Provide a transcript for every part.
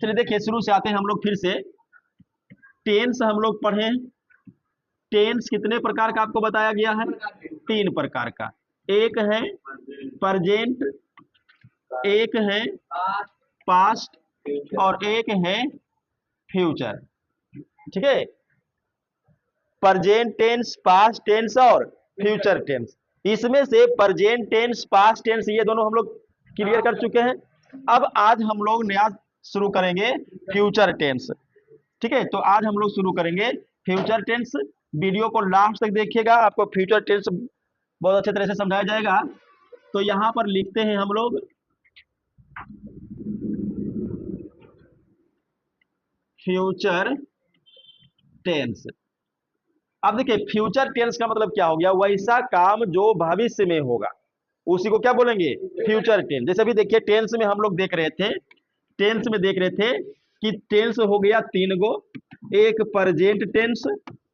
चलिए देखिए शुरू से आते हैं हम लोग फिर से। टेंस हम लोग पढ़े। टेंस कितने प्रकार का आपको बताया गया है? 3 प्रकार का। एक है प्रेजेंट, एक है पास्ट और एक है फ्यूचर। ठीक है, प्रेजेंट टेंस, पास्ट टेंस और फ्यूचर टेंस। इसमें से प्रेजेंट टेंस, पास्ट टेंस ये दोनों हम लोग क्लियर कर चुके हैं। अब आज हम लोग नया शुरू करेंगे फ्यूचर टेंस। ठीक है, तो आज हम लोग शुरू करेंगे फ्यूचर टेंस। वीडियो को लास्ट तक देखिएगा, आपको फ्यूचर टेंस बहुत अच्छे तरह से समझाया जाएगा। तो यहां पर लिखते हैं हम लोग फ्यूचर टेंस। अब देखिए फ्यूचर टेंस का मतलब क्या हो गया? वैसा काम जो भविष्य में होगा उसी को क्या बोलेंगे? Future tense. जैसे अभी देखिए टेंस में हम लोग देख रहे थे, टेंस में देख रहे थे कि टेंस हो गया 3 गो। एक प्रेजेंट टेंस,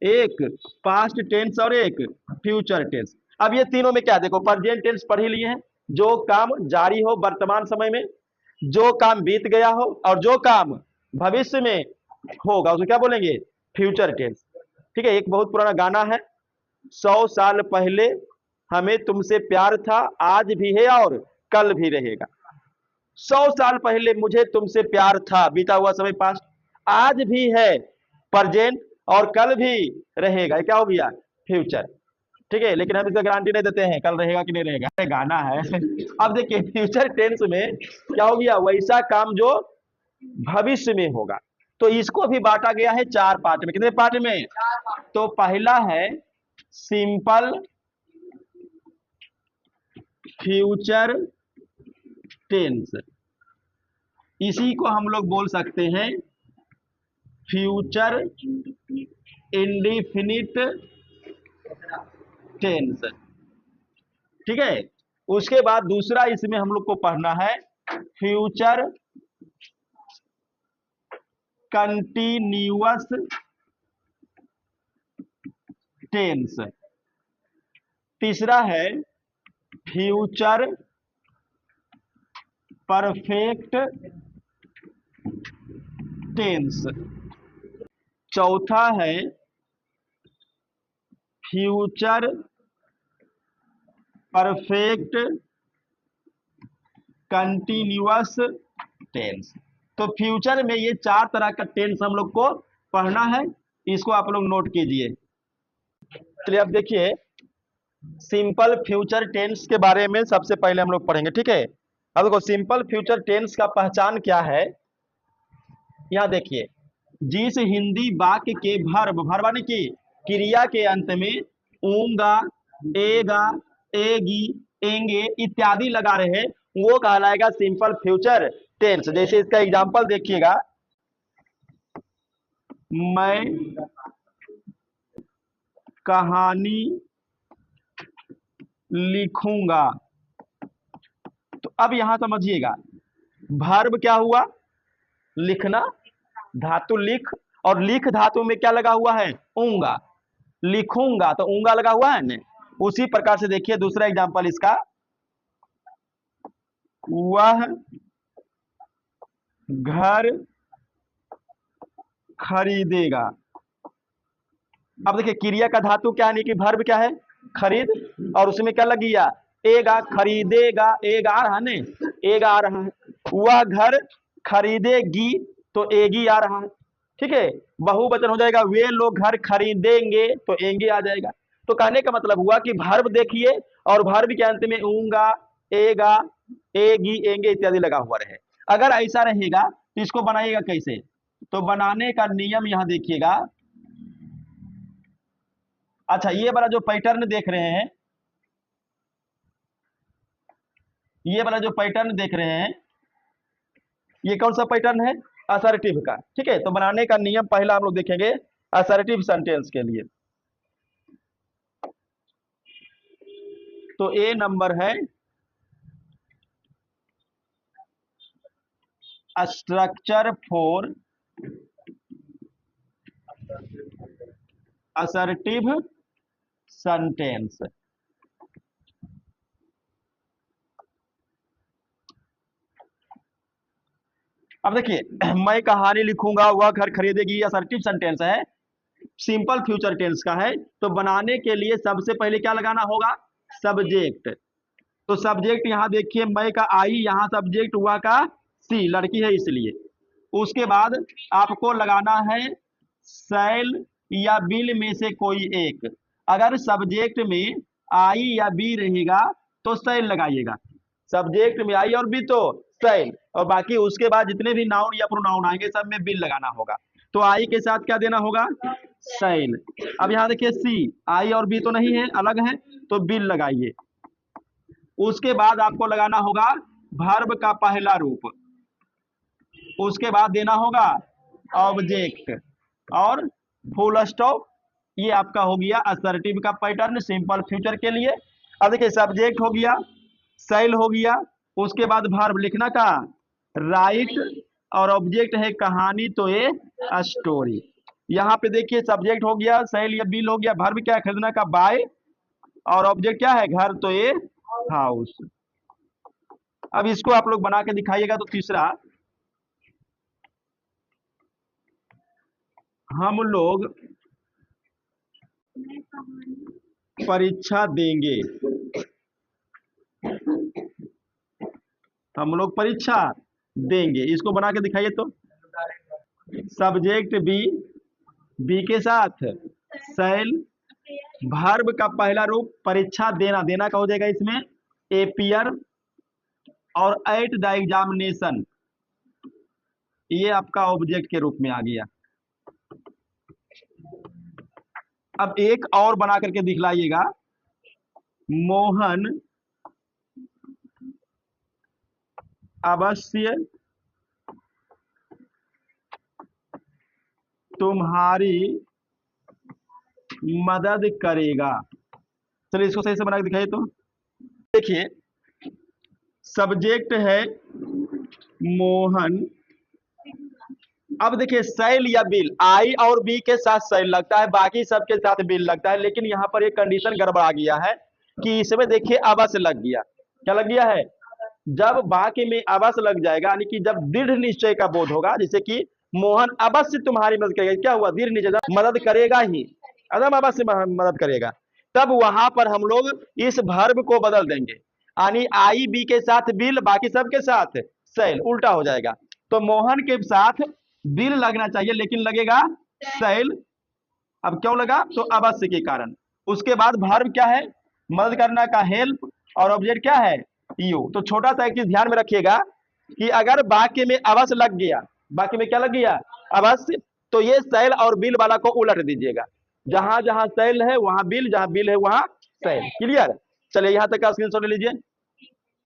एक पास्ट टेंस और एक फ्यूचर टेंस। अब ये तीनों में क्या देखो, प्रेजेंट टेंस पढ़ ही लिए हैं, जो काम जारी हो वर्तमान समय में, जो काम बीत गया हो और जो काम भविष्य में होगा उसको क्या बोलेंगे? Future tense. ठीक है, एक बहुत पुराना गाना है, 100 साल पहले हमें तुमसे प्यार था, आज भी है और कल भी रहेगा। 100 साल पहले मुझे तुमसे प्यार था, बीता हुआ समय पास्ट, आज भी है प्रेजेंट और कल भी रहेगा। ये क्या हो गया? फ्यूचर। ठीक है, लेकिन हम इसका गारंटी नहीं देते हैं कल रहेगा कि नहीं रहेगा, गाना है। अब देखिए फ्यूचर टेंस में क्या हो गया? वैसा काम जो भविष्य में होगा। तो इसको भी बांटा गया है 4 पार्ट में। कितने पार्ट में? तो पहला है सिंपल फ्यूचर टेंस, इसी को हम लोग बोल सकते हैं फ्यूचर इंडिफिनिट टेंस। ठीक है, उसके बाद दूसरा इसमें हम लोग को पढ़ना है फ्यूचर कंटिन्यूअस टेंस। तीसरा है फ्यूचर परफेक्ट टेंस। चौथा है फ्यूचर परफेक्ट कंटिन्यूअस टेंस। तो फ्यूचर में ये 4 तरह का टेंस हम लोग को पढ़ना है, इसको आप लोग नोट कीजिए। चलिए अब देखिए सिंपल फ्यूचर टेंस के बारे में सबसे पहले हम लोग पढ़ेंगे। ठीक है, अब देखो सिंपल फ्यूचर टेंस का पहचान क्या है। यहां देखिए, जिस हिंदी वाक्य के वर्ब माने की क्रिया के अंत में ऊंगा, एगा, एगी, एंगे इत्यादि लगा रहे हैं वो कहलाएगा सिंपल फ्यूचर टेंस। जैसे इसका एग्जांपल देखिएगा, मैं कहानी लिखूंगा। तो अब यहां समझिएगा वर्ब क्या हुआ? लिखना, धातु लिख, और लिख धातु में क्या लगा हुआ है? ऊंगा। लिखूंगा तो ऊंगा लगा हुआ है ना। उसी प्रकार से देखिए दूसरा एग्जांपल इसका, वह घर खरीदेगा। अब देखिए क्रिया का धातु क्या है कि वर्ब क्या है? खरीद, और उसमें क्या लग गया? एगा, खरीदेगा, एगा आ रहा है, एगा आ रहा है। वह घर खरीदेगी तो एगी आ रहा है। ठीक है, बहुवचन हो जाएगा, वे लोग घर खरीदेंगे तो एंगे आ जाएगा। तो कहने का मतलब हुआ कि वर्ब देखिए और वर्ब के अंत में ऊंगा, एगा, एगी, एंगे इत्यादि लगा हुआ रहे। अगर ऐसा रहेगा तो इसको बनाइएगा कैसे? तो बनाने का नियम यहां देखिएगा। अच्छा, ये वाला जो पैटर्न देख रहे हैं, ये वाला जो पैटर्न देख रहे हैं, ये कौन सा पैटर्न है? असर्टिव का। ठीक है, तो बनाने का नियम पहला हम लोग देखेंगे असर्टिव सेंटेंस के लिए। तो ए नंबर है स्ट्रक्चर फॉर असर्टिव सेंटेंस। अब देखिए मैं कहानी लिखूंगा, वह घर खरीदेगी, असर्टिव सेंटेंस है, सिंपल फ्यूचर टेंस का है। तो बनाने के लिए सबसे पहले क्या लगाना होगा? सब्जेक्ट। तो सब्जेक्ट यहाँ देखिए, मैं का आई, यहाँ सब्जेक्ट हुआ का सी, लड़की है इसलिए। उसके बाद आपको लगाना है शैल या बिल में से कोई एक। अगर सब्जेक्ट में आई या बी रहेगा तो शैल लगाइएगा। सब्जेक्ट में आई और बी तो शैल, और बाकी उसके बाद जितने भी नाउन या प्रोनाउन आएंगे सब में बिल लगाना होगा। तो आई के साथ क्या देना होगा? शैल। अब यहाँ देखिए सी, आई और बी तो नहीं है, अलग है, तो बिल लगाइए। उसके बाद आपको लगाना होगा वर्ब का पहला रूप। उसके बाद देना होगा ऑब्जेक्ट और फुल स्टॉप। ये आपका हो गया असर्टिव का पैटर्न सिंपल फ्यूचर के लिए। अब देखिए सब्जेक्ट हो गया, शैल हो गया, उसके बाद वर्ब लिखना का राइट, और ऑब्जेक्ट है कहानी तो ये स्टोरी। यहाँ पे देखिए सब्जेक्ट हो गया, शैल या बिल हो गया, वर्ब क्या है खरीदना का बाय, और ऑब्जेक्ट क्या है घर तो ये हाउस। अब इसको आप लोग बना के दिखाइएगा। तो तीसरा, हम लोग परीक्षा देंगे, हम लोग परीक्षा देंगे, इसको बना के दिखाइए। तो सब्जेक्ट बी, बी के साथ शैल, वर्ब का पहला रूप परीक्षा देना, देना का हो जाएगा इसमें एपियर, और एट द एग्जामिनेशन ये आपका ऑब्जेक्ट के रूप में आ गया। अब एक और बना करके दिखलाइएगा, मोहन अवश्य तुम्हारी मदद करेगा। चलिए इसको सही से बना के दिखाइए। तो देखिए सब्जेक्ट है मोहन, अब देखिए शैल या बिल, आई और बी के साथ शैल लगता है, बाकी सबके साथ बिल लगता है, लेकिन यहाँ पर एक कंडीशन गड़बड़ा गया है कि इसमें देखिए अवश्य लग गया। क्या लग गया है? जब वाक्य में अवश्य लग जाएगा, यानी कि जब दृढ़ निश्चय का बोध होगा, जैसे कि मोहन अवश्य तुम्हारी मदद करेगा, क्या हुआ? दृढ़ निश्चय, मदद करेगा ही, अदम अवश्य मदद करेगा, तब वहां पर हम लोग इस वर्ब को बदल देंगे, यानी आई बी के साथ बिल, बाकी सबके साथ शैल, उल्टा हो जाएगा। तो मोहन के साथ बिल लगना चाहिए, लेकिन लगेगा शैल। अब क्यों लगा? तो अवश्य के कारण। उसके बाद वर्ब क्या है? मदद करना का हेल्प, और ऑब्जेक्ट क्या है? यू। तो छोटा सा एक चीज ध्यान में रखिएगा कि अगर वाक्य में अवश्य लग गया, वाक्य में क्या लग गया? अवश्य, तो ये शैल और बिल वाला को उलट दीजिएगा, जहां जहां शैल है वहां बिल, जहां बिल है वहां शैल। क्लियर? चलिए यहां तक का स्क्रीनशॉट ले लीजिए।